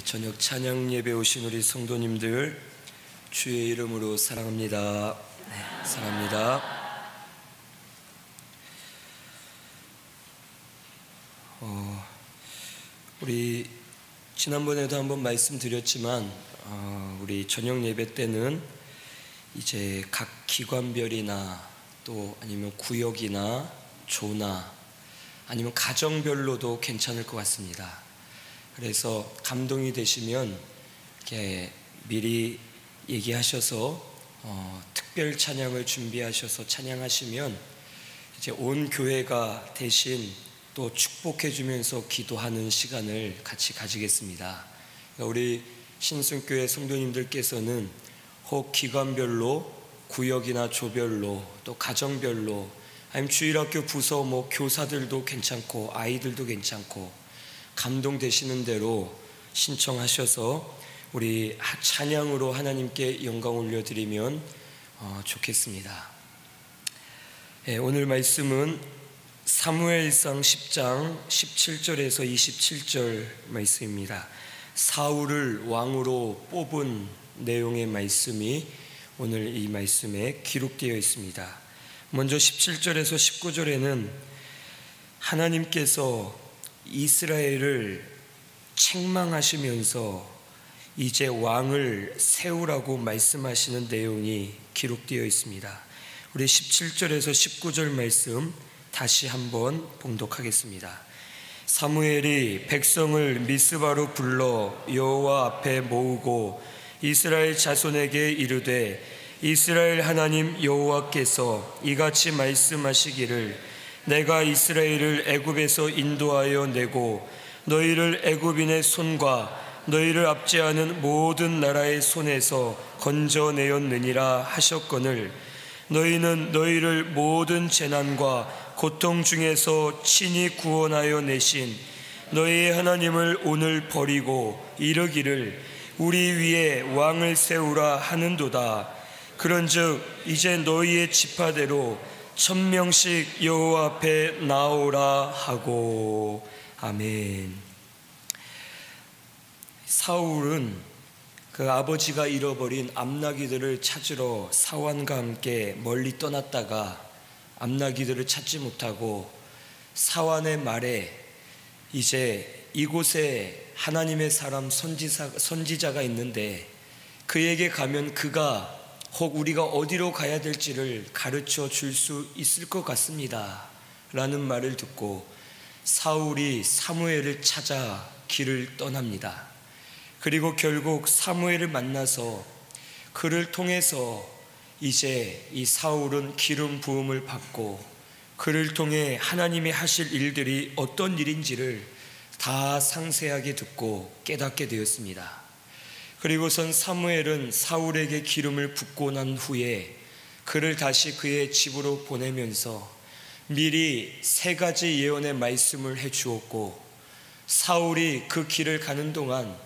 저녁 찬양 예배 오신 우리 성도님들 주의 이름으로 사랑합니다. 사랑합니다. 우리 지난번에도 한번 말씀드렸지만 우리 저녁 예배 때는 이제 각 기관별이나 또 아니면 구역이나 조나 아니면 가정별로도 괜찮을 것 같습니다. 그래서 감동이 되시면 이렇게 미리 얘기하셔서 특별 찬양을 준비하셔서 찬양하시면 이제 온 교회가 대신 또 축복해 주면서 기도하는 시간을 같이 가지겠습니다. 그러니까 우리 신순교회 성도님들께서는 혹 기관별로 구역이나 조별로 또 가정별로 아니면 주일학교 부서 교사들도 괜찮고 아이들도 괜찮고 감동되시는 대로 신청하셔서 우리 찬양으로 하나님께 영광 올려드리면 좋겠습니다. 오늘 말씀은 사무엘상 10장 17절에서 27절 말씀입니다. 사울을 왕으로 뽑은 내용의 말씀이 오늘 이 말씀에 기록되어 있습니다. 먼저 17절에서 19절에는 하나님께서 이스라엘을 책망하시면서 이제 왕을 세우라고 말씀하시는 내용이 기록되어 있습니다. 우리 17절에서 19절 말씀 다시 한번 봉독하겠습니다. 사무엘이 백성을 미스바로 불러 여호와 앞에 모으고 이스라엘 자손에게 이르되 이스라엘 하나님 여호와께서 이같이 말씀하시기를 내가 이스라엘을 애굽에서 인도하여 내고 너희를 애굽인의 손과 너희를 압제하는 모든 나라의 손에서 건져내었느니라 하셨거늘 너희는 너희를 모든 재난과 고통 중에서 친히 구원하여 내신 너희의 하나님을 오늘 버리고 이르기를 우리 위에 왕을 세우라 하는도다. 그런즉 이제 너희의 지파대로 1000명씩 여호와 앞에 나오라 하고. 아멘. 사울은 그 아버지가 잃어버린 암나귀들을 찾으러 사환과 함께 멀리 떠났다가 암나귀들을 찾지 못하고 사환의 말에 이제 이곳에 하나님의 사람 선지자가 있는데 그에게 가면 그가 혹 우리가 어디로 가야 될지를 가르쳐 줄 수 있을 것 같습니다 라는 말을 듣고 사울이 사무엘을 찾아 길을 떠납니다. 그리고 결국 사무엘을 만나서 그를 통해서 이제 이 사울은 기름 부음을 받고 그를 통해 하나님이 하실 일들이 어떤 일인지를 다 상세하게 듣고 깨닫게 되었습니다. 그리고선 사무엘은 사울에게 기름을 붓고 난 후에 그를 다시 그의 집으로 보내면서 미리 3가지 예언의 말씀을 해주었고 사울이 그 길을 가는 동안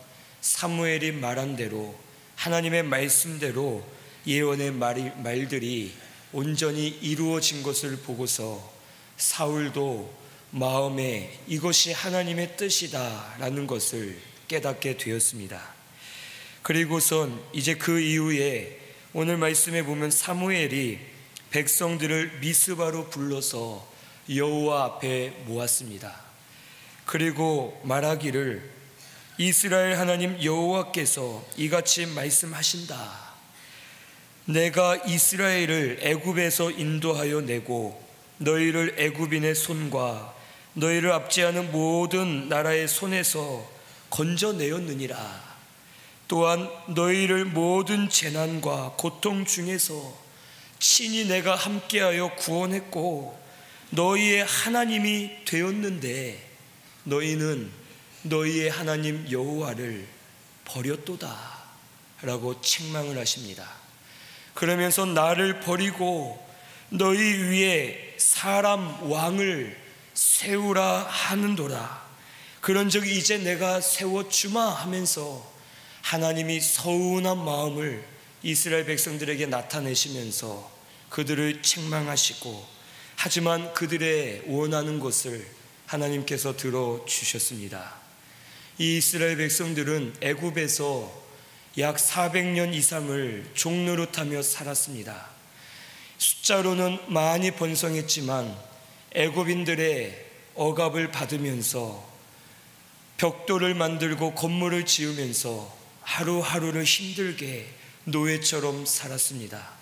사무엘이 말한 대로 하나님의 말씀대로 예언의 말들이 온전히 이루어진 것을 보고서 사울도 마음에 이것이 하나님의 뜻이다 라는 것을 깨닫게 되었습니다. 그리고선 이제 그 이후에 오늘 말씀에 보면 사무엘이 백성들을 미스바로 불러서 여호와 앞에 모았습니다. 그리고 말하기를 이스라엘 하나님 여호와께서 이같이 말씀하신다. 내가 이스라엘을 애굽에서 인도하여 내고 너희를 애굽인의 손과 너희를 압제하는 모든 나라의 손에서 건져내었느니라. 또한 너희를 모든 재난과 고통 중에서 친히 내가 함께하여 구원했고 너희의 하나님이 되었는데 너희는 너희의 하나님 여호와를 버렸도다 라고 책망을 하십니다. 그러면서 나를 버리고 너희 위에 사람 왕을 세우라 하는도다. 그런즉 이제 내가 세워주마 하면서 하나님이 서운한 마음을 이스라엘 백성들에게 나타내시면서 그들을 책망하시고 하지만 그들의 원하는 것을 하나님께서 들어주셨습니다. 이 이스라엘 백성들은 애굽에서 약 400년 이상을 종노릇하며 살았습니다. 숫자로는 많이 번성했지만 애굽인들의 억압을 받으면서 벽돌을 만들고 건물을 지으면서 하루하루를 힘들게 노예처럼 살았습니다.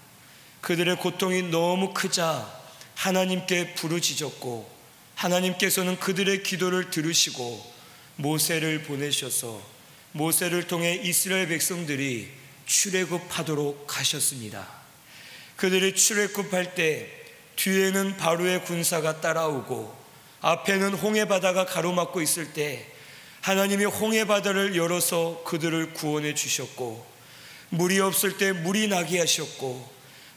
그들의 고통이 너무 크자 하나님께 부르짖었고, 하나님께서는 그들의 기도를 들으시고 모세를 보내셔서 모세를 통해 이스라엘 백성들이 출애굽하도록 하셨습니다. 그들이 출애굽할 때 뒤에는 바로의 군사가 따라오고 앞에는 홍해바다가 가로막고 있을 때 하나님이 홍해바다를 열어서 그들을 구원해 주셨고, 물이 없을 때 물이 나게 하셨고,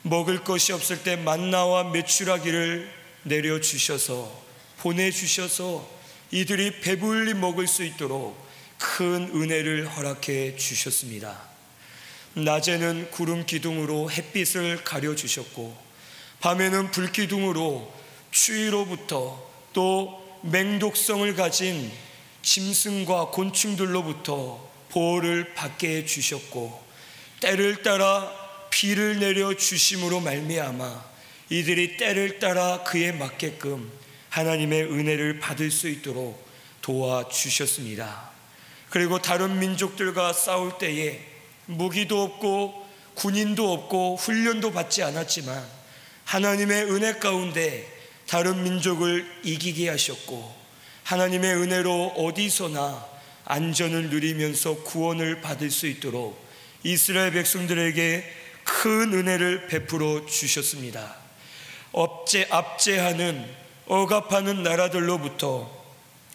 먹을 것이 없을 때 만나와 메추라기를 내려주셔서 보내주셔서 이들이 배불리 먹을 수 있도록 큰 은혜를 허락해 주셨습니다. 낮에는 구름 기둥으로 햇빛을 가려주셨고, 밤에는 불 기둥으로 추위로부터 또 맹독성을 가진 짐승과 곤충들로부터 보호를 받게 해주셨고, 때를 따라 비를 내려 주심으로 말미암아 이들이 때를 따라 그에 맞게끔 하나님의 은혜를 받을 수 있도록 도와주셨습니다. 그리고 다른 민족들과 싸울 때에 무기도 없고 군인도 없고 훈련도 받지 않았지만 하나님의 은혜 가운데 다른 민족을 이기게 하셨고, 하나님의 은혜로 어디서나 안전을 누리면서 구원을 받을 수 있도록 이스라엘 백성들에게 큰 은혜를 베풀어 주셨습니다. 압제하는 억압하는 나라들로부터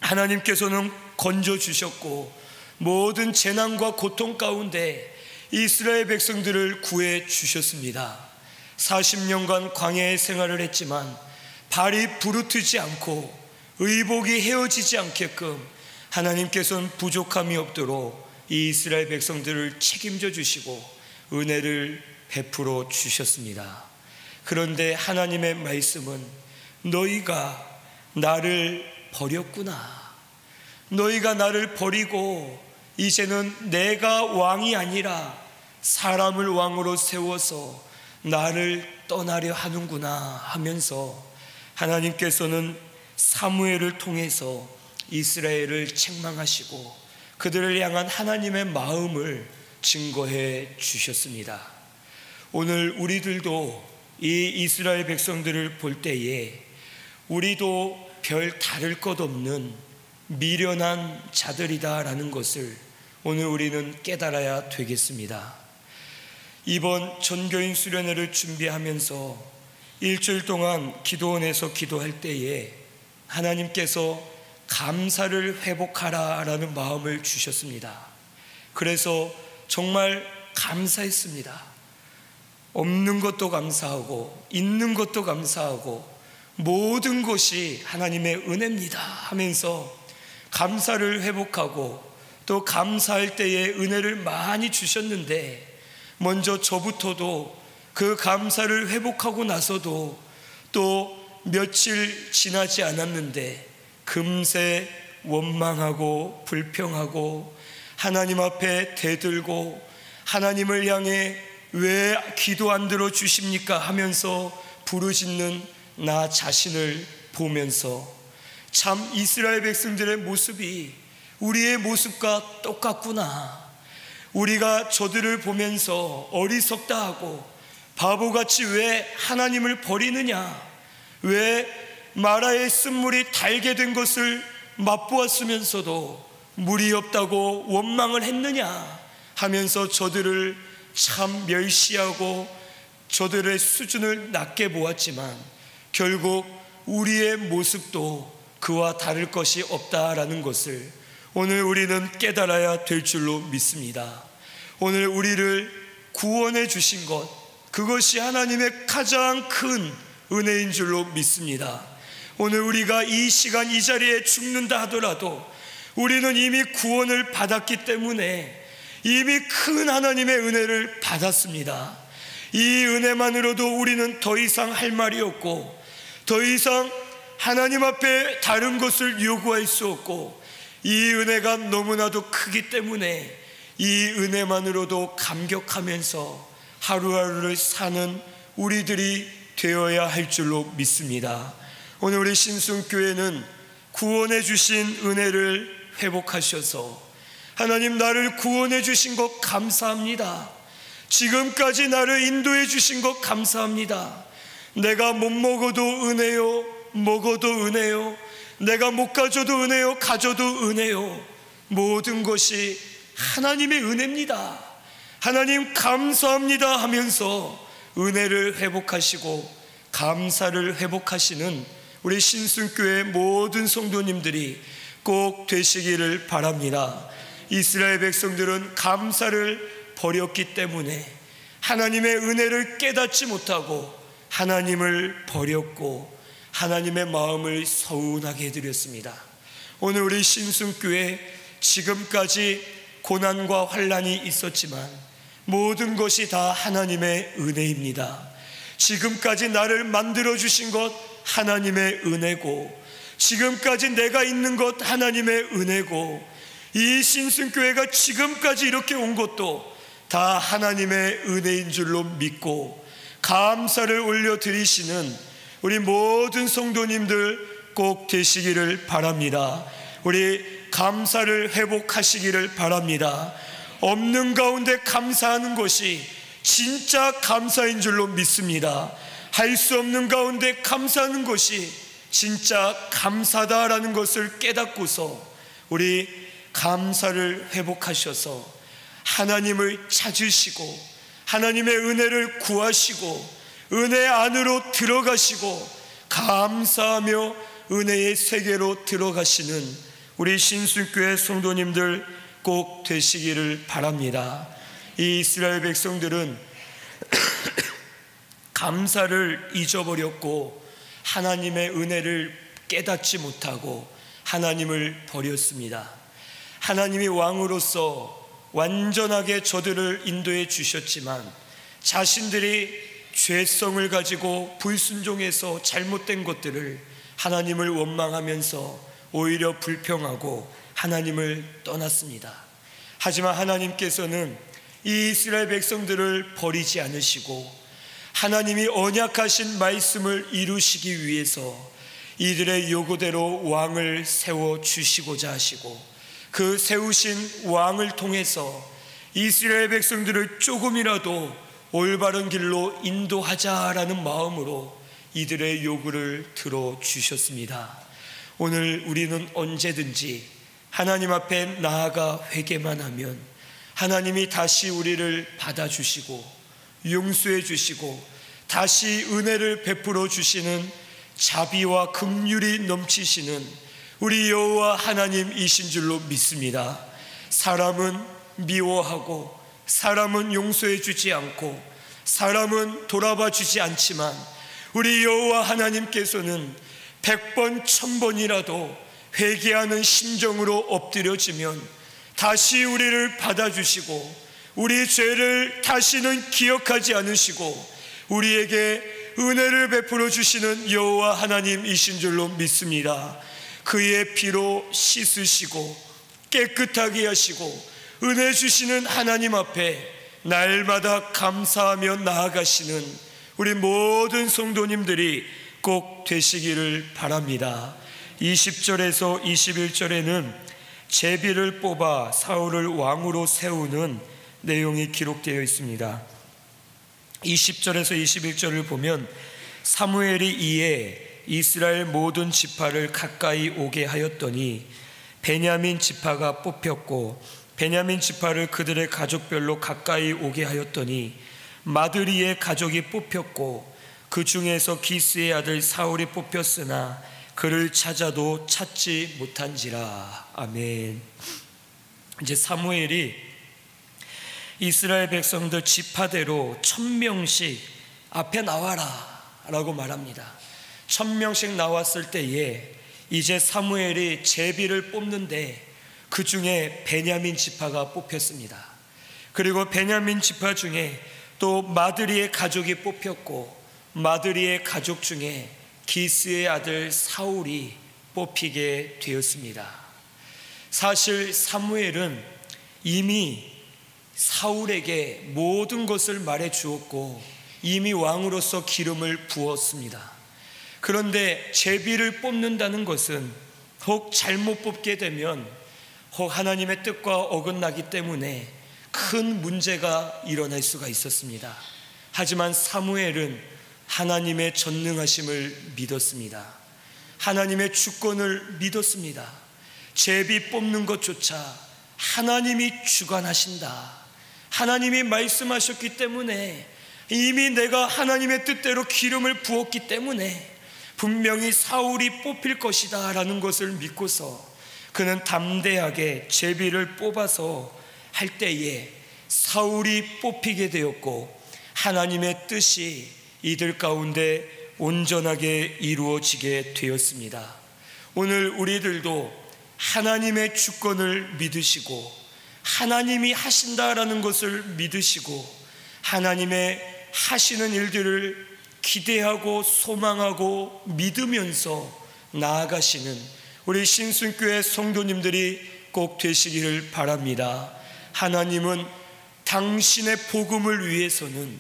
하나님께서는 건져 주셨고, 모든 재난과 고통 가운데 이스라엘 백성들을 구해 주셨습니다. 40년간 광야의 생활을 했지만 발이 부르트지 않고 의복이 헤어지지 않게끔 하나님께서는 부족함이 없도록 이 이스라엘 백성들을 책임져 주시고 은혜를 베풀어 주셨습니다. 그런데 하나님의 말씀은 너희가 나를 버렸구나, 너희가 나를 버리고 이제는 내가 왕이 아니라 사람을 왕으로 세워서 나를 떠나려 하는구나 하면서 하나님께서는 사무엘을 통해서 이스라엘을 책망하시고 그들을 향한 하나님의 마음을 증거해 주셨습니다. 오늘 우리들도 이 이스라엘 백성들을 볼 때에 우리도 별 다를 것 없는 미련한 자들이다라는 것을 오늘 우리는 깨달아야 되겠습니다. 이번 전교인 수련회를 준비하면서 일주일 동안 기도원에서 기도할 때에 하나님께서 감사를 회복하라라는 마음을 주셨습니다. 그래서 정말 감사했습니다. 없는 것도 감사하고 있는 것도 감사하고 모든 것이 하나님의 은혜입니다 하면서 감사를 회복하고 또 감사할 때에 은혜를 많이 주셨는데, 먼저 저부터도 그 감사를 회복하고 나서도 또 며칠 지나지 않았는데 금세 원망하고 불평하고 하나님 앞에 대들고 하나님을 향해 왜 기도 안 들어주십니까 하면서 부르짖는 나 자신을 보면서 참 이스라엘 백성들의 모습이 우리의 모습과 똑같구나, 우리가 저들을 보면서 어리석다 하고 바보같이 왜 하나님을 버리느냐, 왜 마라의 쓴물이 달게 된 것을 맛보았으면서도 물이 없다고 원망을 했느냐 하면서 저들을 참 멸시하고 저들의 수준을 낮게 보았지만 결국 우리의 모습도 그와 다를 것이 없다라는 것을 오늘 우리는 깨달아야 될 줄로 믿습니다. 오늘 우리를 구원해 주신 것, 그것이 하나님의 가장 큰 은혜인 줄로 믿습니다. 오늘 우리가 이 시간 이 자리에 죽는다 하더라도 우리는 이미 구원을 받았기 때문에 이미 큰 하나님의 은혜를 받았습니다. 이 은혜만으로도 우리는 더 이상 할 말이 없고 더 이상 하나님 앞에 다른 것을 요구할 수 없고 이 은혜가 너무나도 크기 때문에 이 은혜만으로도 감격하면서 하루하루를 사는 우리들이 되어야 할 줄로 믿습니다. 오늘 우리 신순교회는 구원해 주신 은혜를 회복하셔서 하나님, 나를 구원해 주신 것 감사합니다. 지금까지 나를 인도해 주신 것 감사합니다. 내가 못 먹어도 은혜요, 먹어도 은혜요, 내가 못 가져도 은혜요, 가져도 은혜요, 모든 것이 하나님의 은혜입니다. 하나님 감사합니다 하면서 은혜를 회복하시고 감사를 회복하시는 우리 신순교회 모든 성도님들이 꼭 되시기를 바랍니다. 이스라엘 백성들은 감사를 버렸기 때문에 하나님의 은혜를 깨닫지 못하고 하나님을 버렸고 하나님의 마음을 서운하게 해드렸습니다. 오늘 우리 신순교회 지금까지 고난과 환난이 있었지만 모든 것이 다 하나님의 은혜입니다. 지금까지 나를 만들어주신 것 하나님의 은혜고, 지금까지 내가 있는 것 하나님의 은혜고, 이 신순교회가 지금까지 이렇게 온 것도 다 하나님의 은혜인 줄로 믿고 감사를 올려드리시는 우리 모든 성도님들 꼭 되시기를 바랍니다. 우리 감사를 회복하시기를 바랍니다. 없는 가운데 감사하는 것이 진짜 감사인 줄로 믿습니다. 할 수 없는 가운데 감사하는 것이 진짜 감사다라는 것을 깨닫고서 우리 감사를 회복하셔서 하나님을 찾으시고 하나님의 은혜를 구하시고 은혜 안으로 들어가시고 감사하며 은혜의 세계로 들어가시는 우리 신순교회 성도님들 꼭 되시기를 바랍니다. 이 이스라엘 백성들은 감사를 잊어버렸고 하나님의 은혜를 깨닫지 못하고 하나님을 버렸습니다. 하나님이 왕으로서 완전하게 저들을 인도해 주셨지만 자신들이 죄성을 가지고 불순종해서 잘못된 것들을 하나님을 원망하면서 오히려 불평하고 하나님을 떠났습니다. 하지만 하나님께서는 이 이스라엘 백성들을 버리지 않으시고 하나님이 언약하신 말씀을 이루시기 위해서 이들의 요구대로 왕을 세워주시고자 하시고 그 세우신 왕을 통해서 이스라엘 백성들을 조금이라도 올바른 길로 인도하자라는 마음으로 이들의 요구를 들어주셨습니다. 오늘 우리는 언제든지 하나님 앞에 나아가 회개만 하면 하나님이 다시 우리를 받아주시고 용서해 주시고 다시 은혜를 베풀어 주시는 자비와 긍휼이 넘치시는 우리 여호와 하나님이신 줄로 믿습니다. 사람은 미워하고 사람은 용서해 주지 않고 사람은 돌아봐 주지 않지만 우리 여호와 하나님께서는 100번 1000번이라도 회개하는 심정으로 엎드려지면 다시 우리를 받아주시고 우리 죄를 다시는 기억하지 않으시고 우리에게 은혜를 베풀어 주시는 여호와 하나님이신 줄로 믿습니다. 그의 피로 씻으시고 깨끗하게 하시고 은혜 주시는 하나님 앞에 날마다 감사하며 나아가시는 우리 모든 성도님들이 꼭 되시기를 바랍니다. 20절에서 21절에는 제비를 뽑아 사울을 왕으로 세우는 내용이 기록되어 있습니다. 20절에서 21절을 보면 사무엘이 이에 이스라엘 모든 지파를 가까이 오게 하였더니 베냐민 지파가 뽑혔고 베냐민 지파를 그들의 가족별로 가까이 오게 하였더니 마드리의 가족이 뽑혔고 그 중에서 기스의 아들 사울이 뽑혔으나 그를 찾아도 찾지 못한지라. 아멘. 이제 사무엘이 이스라엘 백성들 지파대로 1000명씩 앞에 나와라 라고 말합니다. 1000명씩 나왔을 때에 이제 사무엘이 제비를 뽑는데 그 중에 베냐민 지파가 뽑혔습니다. 그리고 베냐민 지파 중에 또 마드리의 가족이 뽑혔고 마드리의 가족 중에 기스의 아들 사울이 뽑히게 되었습니다. 사실 사무엘은 이미 사울에게 모든 것을 말해 주었고 이미 왕으로서 기름을 부었습니다. 그런데 제비를 뽑는다는 것은 혹 잘못 뽑게 되면 혹 하나님의 뜻과 어긋나기 때문에 큰 문제가 일어날 수가 있었습니다. 하지만 사무엘은 하나님의 전능하심을 믿었습니다. 하나님의 주권을 믿었습니다. 제비 뽑는 것조차 하나님이 주관하신다, 하나님이 말씀하셨기 때문에, 이미 내가 하나님의 뜻대로 기름을 부었기 때문에 분명히 사울이 뽑힐 것이다 라는 것을 믿고서 그는 담대하게 제비를 뽑아서 할 때에 사울이 뽑히게 되었고 하나님의 뜻이 이들 가운데 온전하게 이루어지게 되었습니다. 오늘 우리들도 하나님의 주권을 믿으시고 하나님이 하신다라는 것을 믿으시고 하나님의 하시는 일들을 기대하고 소망하고 믿으면서 나아가시는 우리 신순교회 성도님들이 꼭 되시기를 바랍니다. 하나님은 당신의 복음을 위해서는,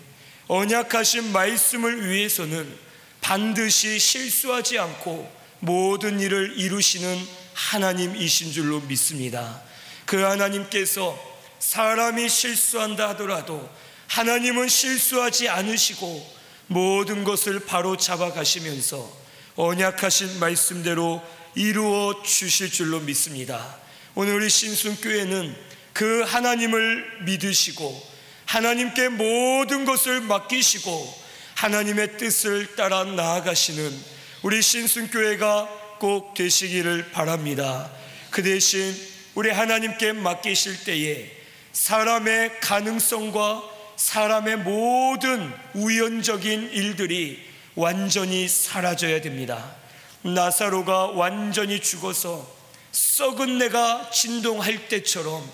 언약하신 말씀을 위해서는 반드시 실수하지 않고 모든 일을 이루시는 하나님이신 줄로 믿습니다. 그 하나님께서 사람이 실수한다 하더라도 하나님은 실수하지 않으시고 모든 것을 바로 잡아 가시면서 언약하신 말씀대로 이루어 주실 줄로 믿습니다. 오늘 우리 신순교회는 그 하나님을 믿으시고 하나님께 모든 것을 맡기시고 하나님의 뜻을 따라 나아가시는 우리 신순교회가 꼭 되시기를 바랍니다. 그 대신 우리 하나님께 맡기실 때에 사람의 가능성과 사람의 모든 우연적인 일들이 완전히 사라져야 됩니다. 나사로가 완전히 죽어서 썩은 내가 진동할 때처럼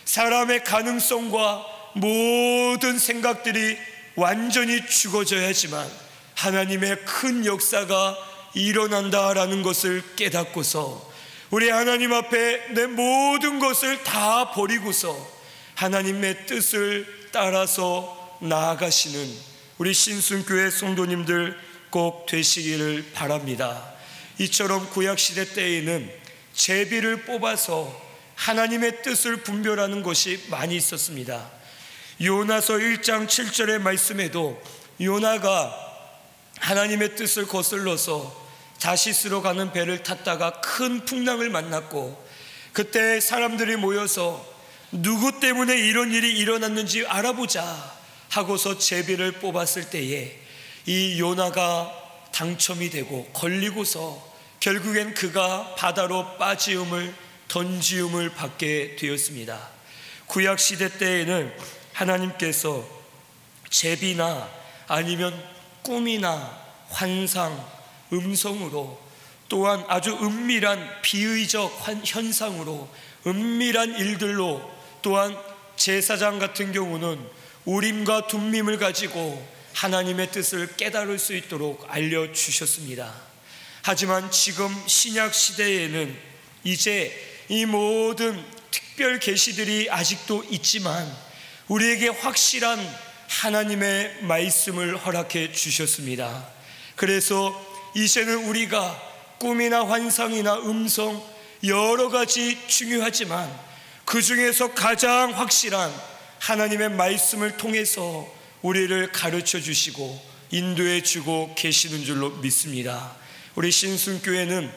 사람의 가능성과 모든 생각들이 완전히 죽어져야지만 하나님의 큰 역사가 일어난다라는 것을 깨닫고서 우리 하나님 앞에 내 모든 것을 다 버리고서 하나님의 뜻을 따라서 나아가시는 우리 신순교회 성도님들 꼭 되시기를 바랍니다. 이처럼 구약시대 때에는 제비를 뽑아서 하나님의 뜻을 분별하는 것이 많이 있었습니다. 요나서 1장 7절의 말씀에도 요나가 하나님의 뜻을 거슬러서 다시스로 가는 배를 탔다가 큰 풍랑을 만났고 그때 사람들이 모여서 누구 때문에 이런 일이 일어났는지 알아보자 하고서 제비를 뽑았을 때에 이 요나가 당첨이 되고 걸리고서 결국엔 그가 바다로 빠지음을 던지음을 받게 되었습니다. 구약시대 때에는 하나님께서 제비나 아니면 꿈이나 환상, 음성으로 또한 아주 은밀한 비의적 현상으로 은밀한 일들로 또한 제사장 같은 경우는 우림과 둠밈을 가지고 하나님의 뜻을 깨달을 수 있도록 알려주셨습니다. 하지만 지금 신약 시대에는 이제 이 모든 특별 계시들이 아직도 있지만 우리에게 확실한 하나님의 말씀을 허락해 주셨습니다. 그래서 이제는 우리가 꿈이나 환상이나 음성 여러 가지 중요하지만 그 중에서 가장 확실한 하나님의 말씀을 통해서 우리를 가르쳐 주시고 인도해 주고 계시는 줄로 믿습니다. 우리 신순교회는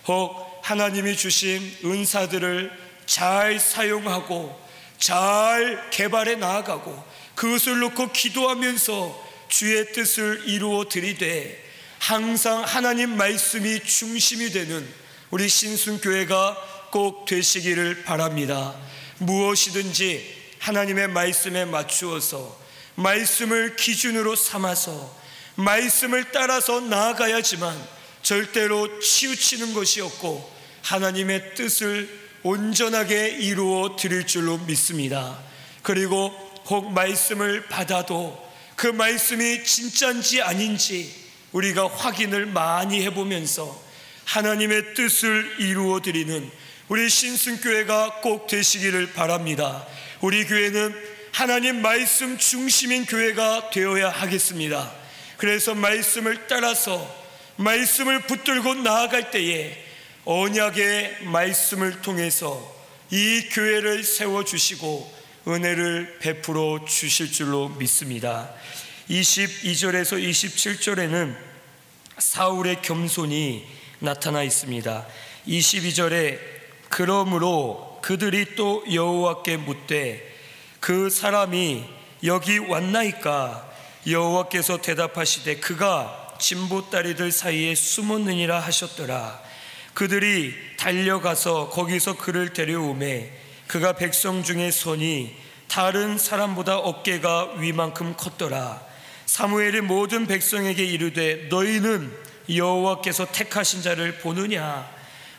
혹 하나님이 주신 은사들을 잘 사용하고 잘 개발해 나아가고 그것을 놓고 기도하면서 주의 뜻을 이루어 드리되 항상 하나님 말씀이 중심이 되는 우리 신순교회가 꼭 되시기를 바랍니다. 무엇이든지 하나님의 말씀에 맞추어서 말씀을 기준으로 삼아서 말씀을 따라서 나아가야지만 절대로 치우치는 것이 없고 하나님의 뜻을 온전하게 이루어 드릴 줄로 믿습니다. 그리고 혹 말씀을 받아도 그 말씀이 진짜인지 아닌지 우리가 확인을 많이 해보면서 하나님의 뜻을 이루어 드리는 우리 신순교회가 꼭 되시기를 바랍니다. 우리 교회는 하나님 말씀 중심인 교회가 되어야 하겠습니다. 그래서 말씀을 따라서 말씀을 붙들고 나아갈 때에 언약의 말씀을 통해서 이 교회를 세워주시고 은혜를 베풀어 주실 줄로 믿습니다. 22절에서 27절에는 사울의 겸손이 나타나 있습니다. 22절에 그러므로 그들이 또 여호와께 묻되 그 사람이 여기 왔나이까? 여호와께서 대답하시되 그가 진보다리들 사이에 숨었느니라 하셨더라. 그들이 달려가서 거기서 그를 데려오매 그가 백성 중에 서니 다른 사람보다 어깨가 위만큼 컸더라. 사무엘이 모든 백성에게 이르되 너희는 여호와께서 택하신 자를 보느냐?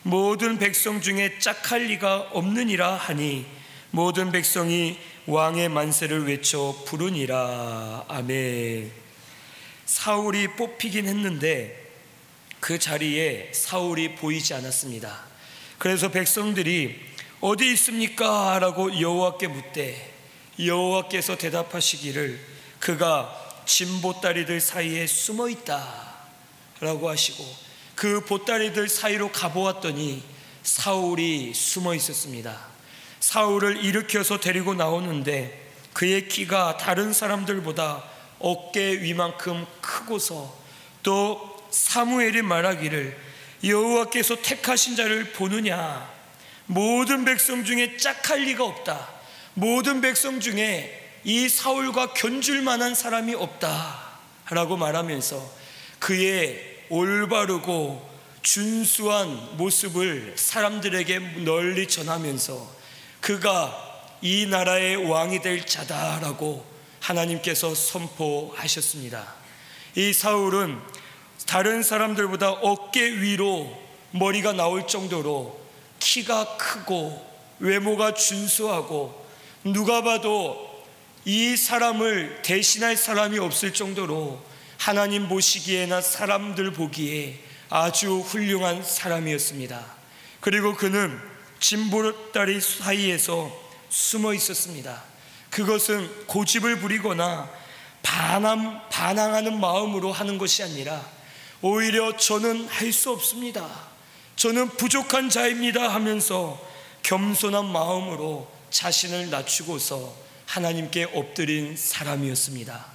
모든 백성 중에 짝할 리가 없느니라 하니 모든 백성이 왕의 만세를 외쳐 부르니라. 아멘. 사울이 뽑히긴 했는데 그 자리에 사울이 보이지 않았습니다. 그래서 백성들이 어디 있습니까? 라고 여호와께 묻되 여호와께서 대답하시기를 그가 진보다리들 사이에 숨어있다 라고 하시고 그 보다리들 사이로 가보았더니 사울이 숨어 있었습니다. 사울을 일으켜서 데리고 나오는데 그의 키가 다른 사람들보다 어깨 위만큼 크고서 또 사무엘이 말하기를 여호와께서 택하신 자를 보느냐? 모든 백성 중에 짝할 리가 없다. 모든 백성 중에 이 사울과 견줄 만한 사람이 없다 라고 말하면서 그의 올바르고 준수한 모습을 사람들에게 널리 전하면서 그가 이 나라의 왕이 될 자다라고 하나님께서 선포하셨습니다. 이 사울은 다른 사람들보다 어깨 위로 머리가 나올 정도로 키가 크고 외모가 준수하고 누가 봐도 이 사람을 대신할 사람이 없을 정도로 하나님 보시기에나 사람들 보기에 아주 훌륭한 사람이었습니다. 그리고 그는 진보다리 사이에서 숨어 있었습니다. 그것은 고집을 부리거나 반항하는 마음으로 하는 것이 아니라 오히려 저는 할 수 없습니다, 저는 부족한 자입니다 하면서 겸손한 마음으로 자신을 낮추고서 하나님께 엎드린 사람이었습니다.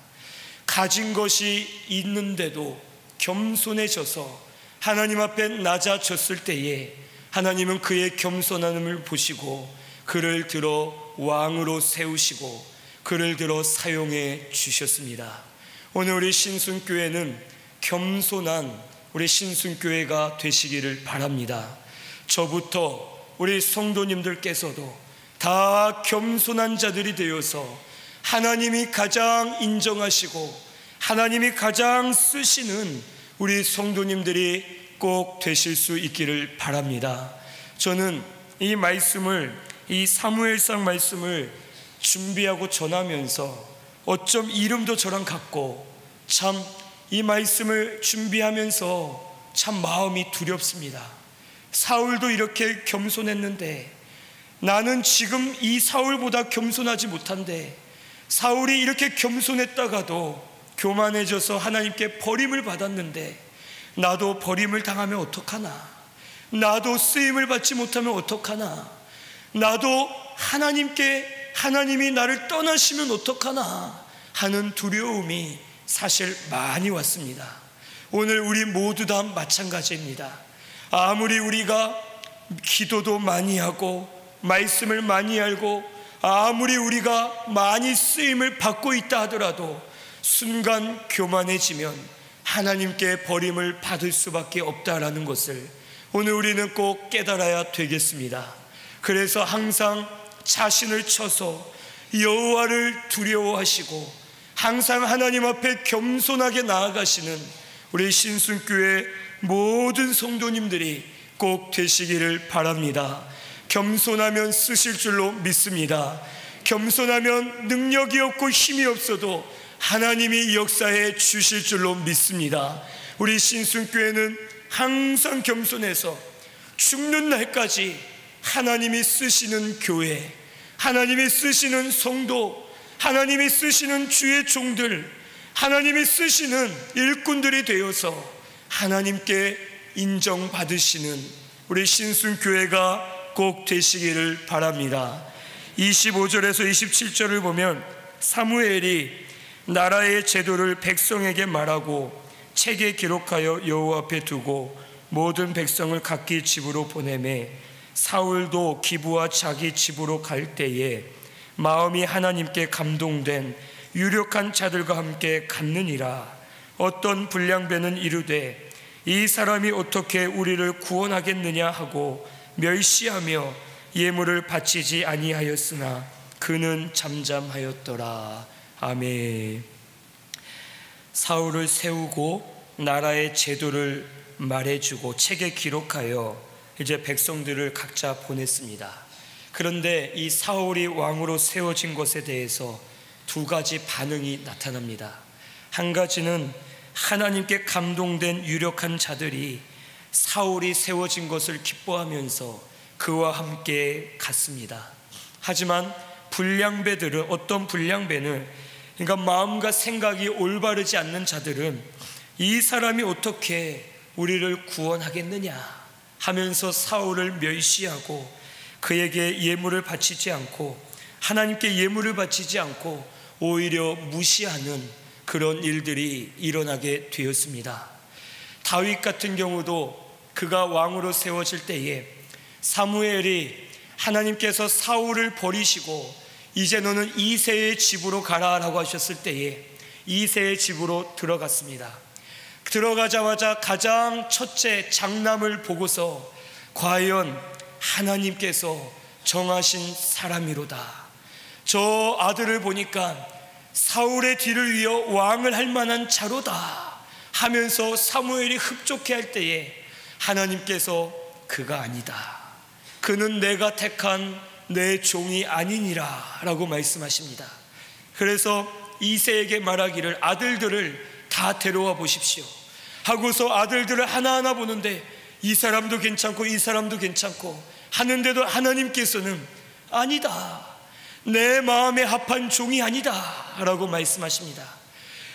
가진 것이 있는데도 겸손해져서 하나님 앞에 낮아졌을 때에 하나님은 그의 겸손함을 보시고 그를 들어 왕으로 세우시고 그를 들어 사용해 주셨습니다. 오늘 우리 신순교회는 겸손한 우리 신순교회가 되시기를 바랍니다. 저부터 우리 성도님들께서도 다 겸손한 자들이 되어서 하나님이 가장 인정하시고 하나님이 가장 쓰시는 우리 성도님들이 꼭 되실 수 있기를 바랍니다. 저는 이 말씀을, 이 사무엘상 말씀을 준비하고 전하면서 어쩜 이름도 저랑 같고 참 이 말씀을 준비하면서 참 마음이 두렵습니다. 사울도 이렇게 겸손했는데 나는 지금 이 사울보다 겸손하지 못한데, 사울이 이렇게 겸손했다가도 교만해져서 하나님께 버림을 받았는데 나도 버림을 당하면 어떡하나, 나도 쓰임을 받지 못하면 어떡하나, 나도 하나님이 나를 떠나시면 어떡하나 하는 두려움이 사실 많이 왔습니다. 오늘 우리 모두 다 마찬가지입니다. 아무리 우리가 기도도 많이 하고 말씀을 많이 알고 아무리 우리가 많이 쓰임을 받고 있다 하더라도 순간 교만해지면 하나님께 버림을 받을 수밖에 없다라는 것을 오늘 우리는 꼭 깨달아야 되겠습니다. 그래서 항상 자신을 쳐서 여호와를 두려워하시고 항상 하나님 앞에 겸손하게 나아가시는 우리 신순교회 모든 성도님들이 꼭 되시기를 바랍니다. 겸손하면 쓰실 줄로 믿습니다. 겸손하면 능력이 없고 힘이 없어도 하나님이 역사해 주실 줄로 믿습니다. 우리 신순교회는 항상 겸손해서 죽는 날까지 하나님이 쓰시는 교회, 하나님이 쓰시는 성도, 하나님이 쓰시는 주의 종들, 하나님이 쓰시는 일꾼들이 되어서 하나님께 인정받으시는 우리 신순교회가 꼭 되시기를 바랍니다. 25절에서 27절을 보면 사무엘이 나라의 제도를 백성에게 말하고 책에 기록하여 여호와 앞에 두고 모든 백성을 각기 집으로 보내매 사울도 기브와 자기 집으로 갈 때에 마음이 하나님께 감동된 유력한 자들과 함께 갔느니라. 어떤 불량배는 이르되 이 사람이 어떻게 우리를 구원하겠느냐 하고 멸시하며 예물을 바치지 아니하였으나 그는 잠잠하였더라. 아멘. 사울을 세우고 나라의 제도를 말해주고 책에 기록하여 이제 백성들을 각자 보냈습니다. 그런데 이 사울이 왕으로 세워진 것에 대해서 두 가지 반응이 나타납니다. 한 가지는 하나님께 감동된 유력한 자들이 사울이 세워진 것을 기뻐하면서 그와 함께 갔습니다. 하지만 불량배들은, 어떤 불량배는, 그러니까 마음과 생각이 올바르지 않는 자들은 이 사람이 어떻게 우리를 구원하겠느냐 하면서 사울을 멸시하고 그에게 예물을 바치지 않고 하나님께 예물을 바치지 않고 오히려 무시하는 그런 일들이 일어나게 되었습니다. 다윗 같은 경우도 그가 왕으로 세워질 때에 사무엘이 하나님께서 사울을 버리시고 이제 너는 이새의 집으로 가라라고 하셨을 때에 이새의 집으로 들어갔습니다. 들어가자마자 가장 첫째 장남을 보고서 과연 하나님께서 정하신 사람이로다, 저 아들을 보니까 사울의 뒤를 이어 왕을 할 만한 자로다 하면서 사무엘이 흡족해할 때에 하나님께서 그가 아니다, 그는 내가 택한 내 종이 아니니라 라고 말씀하십니다. 그래서 이새에게 말하기를 아들들을 다 데려와 보십시오 하고서 아들들을 하나하나 보는데 이 사람도 괜찮고 이 사람도 괜찮고 하는데도 하나님께서는 아니다, 내 마음에 합한 종이 아니다 라고 말씀하십니다.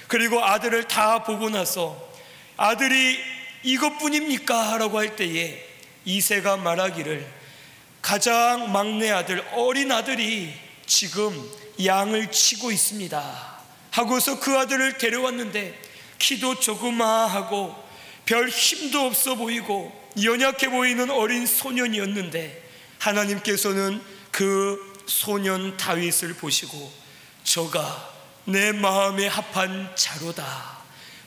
그리고 아들을 다 보고 나서 아들이 이것뿐입니까? 라고 할 때에 이새가 말하기를 가장 막내 아들, 어린 아들이 지금 양을 치고 있습니다 하고서 그 아들을 데려왔는데 키도 조그마하고 별 힘도 없어 보이고 연약해 보이는 어린 소년이었는데 하나님께서는 그 소년 다윗을 보시고 저가 내 마음에 합한 자로다,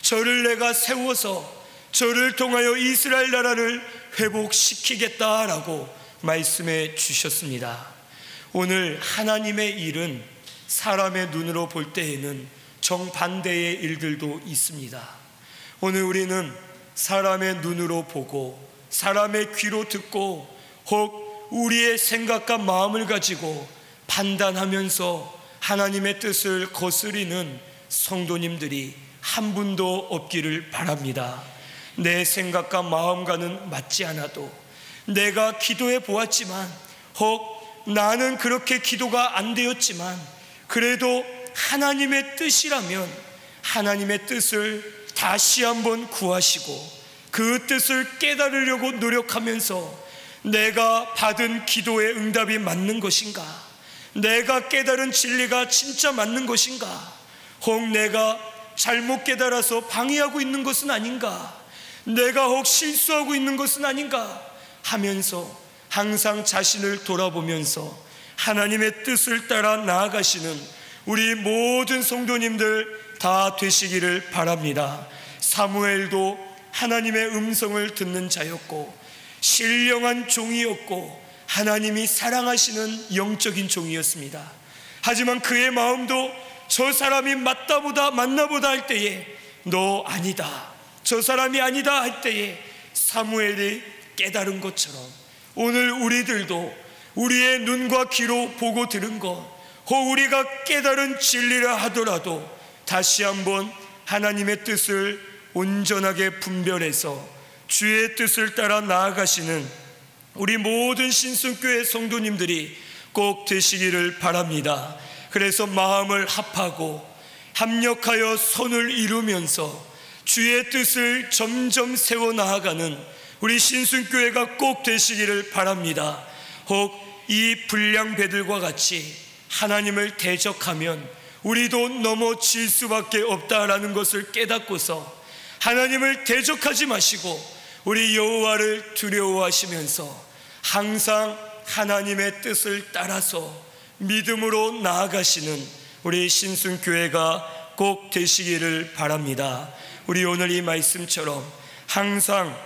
저를 내가 세워서 저를 통하여 이스라엘 나라를 회복시키겠다라고 말씀해 주셨습니다. 오늘 하나님의 일은 사람의 눈으로 볼 때에는 정반대의 일들도 있습니다. 오늘 우리는 사람의 눈으로 보고 사람의 귀로 듣고 혹 우리의 생각과 마음을 가지고 판단하면서 하나님의 뜻을 거스리는 성도님들이 한 분도 없기를 바랍니다. 내 생각과 마음과는 맞지 않아도 내가 기도해 보았지만 혹 나는 그렇게 기도가 안 되었지만 그래도 하나님의 뜻이라면 하나님의 뜻을 다시 한번 구하시고 그 뜻을 깨달으려고 노력하면서 내가 받은 기도의 응답이 맞는 것인가, 내가 깨달은 진리가 진짜 맞는 것인가, 혹 내가 잘못 깨달아서 방해하고 있는 것은 아닌가, 내가 혹 실수하고 있는 것은 아닌가 하면서 항상 자신을 돌아보면서 하나님의 뜻을 따라 나아가시는 우리 모든 성도님들 다 되시기를 바랍니다. 사무엘도 하나님의 음성을 듣는 자였고 신령한 종이었고 하나님이 사랑하시는 영적인 종이었습니다. 하지만 그의 마음도 저 사람이 맞다보다 맞나보다 할 때에 너 아니다, 저 사람이 아니다 할 때에 사무엘이 깨달은 것처럼 오늘 우리들도 우리의 눈과 귀로 보고 들은 것, 혹 우리가 깨달은 진리라 하더라도 다시 한번 하나님의 뜻을 온전하게 분별해서 주의 뜻을 따라 나아가시는 우리 모든 신순교회 성도님들이 꼭 되시기를 바랍니다. 그래서 마음을 합하고 합력하여 손을 이루면서 주의 뜻을 점점 세워나가는 우리 신순교회가 꼭 되시기를 바랍니다. 혹 이 불량배들과 같이 하나님을 대적하면 우리도 넘어질 수밖에 없다라는 것을 깨닫고서 하나님을 대적하지 마시고 우리 여호와를 두려워하시면서 항상 하나님의 뜻을 따라서 믿음으로 나아가시는 우리 신순교회가 꼭 되시기를 바랍니다. 우리 오늘 이 말씀처럼 항상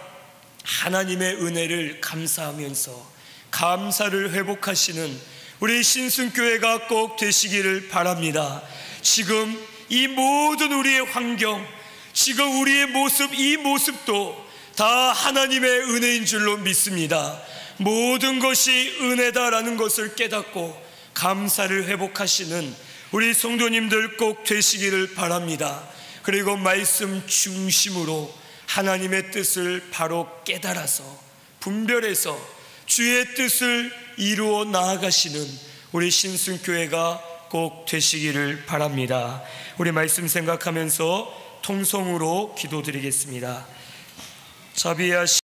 하나님의 은혜를 감사하면서 감사를 회복하시는 우리 신순교회가 꼭 되시기를 바랍니다. 지금 이 모든 우리의 환경, 지금 우리의 모습, 이 모습도 다 하나님의 은혜인 줄로 믿습니다. 모든 것이 은혜다라는 것을 깨닫고 감사를 회복하시는 우리 성도님들 꼭 되시기를 바랍니다. 그리고 말씀 중심으로 하나님의 뜻을 바로 깨달아서 분별해서 주의 뜻을 이루어 나아가시는 우리 신순교회가 꼭 되시기를 바랍니다. 우리 말씀 생각하면서 통성으로 기도드리겠습니다. 자비하신